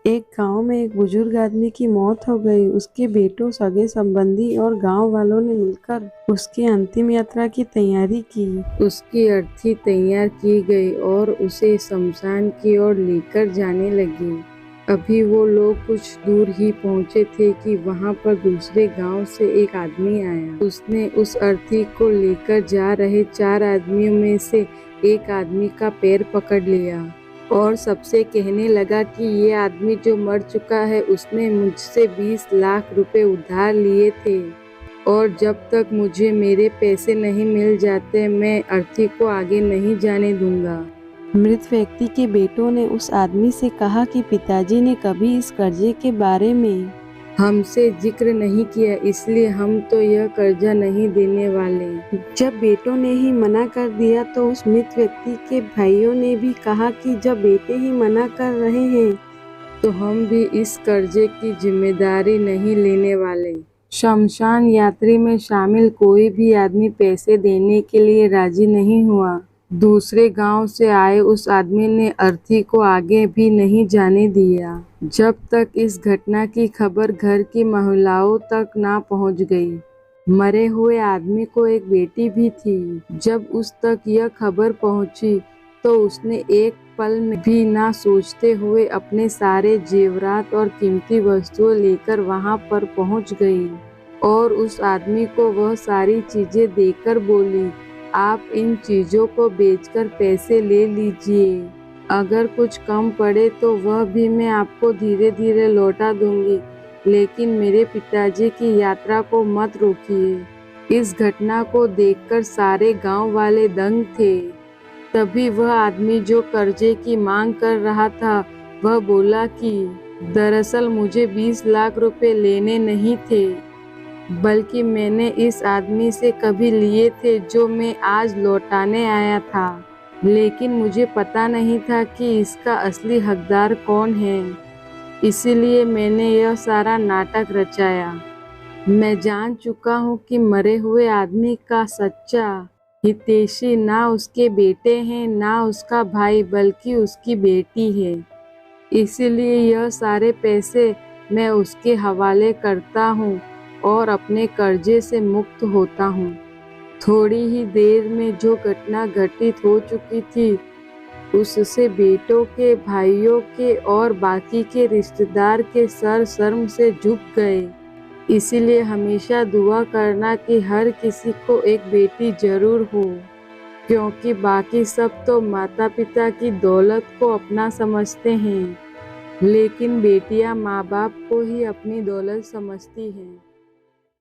एक गांव में एक बुजुर्ग आदमी की मौत हो गई। उसके बेटों, सगे संबंधी और गांव वालों ने मिलकर उसकी अंतिम यात्रा की तैयारी की। उसकी अर्थी तैयार की गई और उसे शमशान की ओर लेकर जाने लगी। अभी वो लोग कुछ दूर ही पहुंचे थे कि वहां पर दूसरे गांव से एक आदमी आया। उसने उस अर्थी को लेकर जा रहे 4 आदमियों में से एक आदमी का पैर पकड़ लिया और सबसे कहने लगा कि ये आदमी जो मर चुका है, उसने मुझसे 20 लाख रुपए उधार लिए थे और जब तक मुझे मेरे पैसे नहीं मिल जाते, मैं अर्थी को आगे नहीं जाने दूंगा। मृत व्यक्ति के बेटों ने उस आदमी से कहा कि पिताजी ने कभी इस कर्जे के बारे में हमसे जिक्र नहीं किया, इसलिए हम तो यह कर्जा नहीं देने वाले। जब बेटों ने ही मना कर दिया तो उस मृत व्यक्ति के भाइयों ने भी कहा कि जब बेटे ही मना कर रहे हैं तो हम भी इस कर्जे की जिम्मेदारी नहीं लेने वाले। शमशान यात्रा में शामिल कोई भी आदमी पैसे देने के लिए राजी नहीं हुआ। दूसरे गांव से आए उस आदमी ने अर्थी को आगे भी नहीं जाने दिया जब तक इस घटना की खबर घर की महिलाओं तक ना पहुंच गई। मरे हुए आदमी को एक बेटी भी थी। जब उस तक यह खबर पहुंची तो उसने एक पल में भी ना सोचते हुए अपने सारे जेवरात और कीमती वस्तुएं लेकर वहां पर पहुंच गई और उस आदमी को वह सारी चीजें देकर बोली, आप इन चीजों को बेचकर पैसे ले लीजिए। अगर कुछ कम पड़े तो वह भी मैं आपको धीरे धीरे लौटा दूंगी, लेकिन मेरे पिताजी की यात्रा को मत रोकिए। इस घटना को देखकर सारे गांव वाले दंग थे। तभी वह आदमी जो कर्जे की मांग कर रहा था, वह बोला कि दरअसल मुझे 20 लाख रुपए लेने नहीं थे, बल्कि मैंने इस आदमी से कभी लिए थे जो मैं आज लौटाने आया था, लेकिन मुझे पता नहीं था कि इसका असली हकदार कौन है, इसीलिए मैंने यह सारा नाटक रचाया। मैं जान चुका हूँ कि मरे हुए आदमी का सच्चा हितैषी ना उसके बेटे हैं, ना उसका भाई, बल्कि उसकी बेटी है। इसीलिए यह सारे पैसे मैं उसके हवाले करता हूँ और अपने कर्जे से मुक्त होता हूँ। थोड़ी ही देर में जो घटना घटित हो चुकी थी, उससे बेटों के, भाइयों के और बाकी के रिश्तेदार के सर शर्म से झुक गए। इसीलिए हमेशा दुआ करना कि हर किसी को एक बेटी जरूर हो, क्योंकि बाकी सब तो माता पिता की दौलत को अपना समझते हैं, लेकिन बेटियां माँ बाप को ही अपनी दौलत समझती हैं।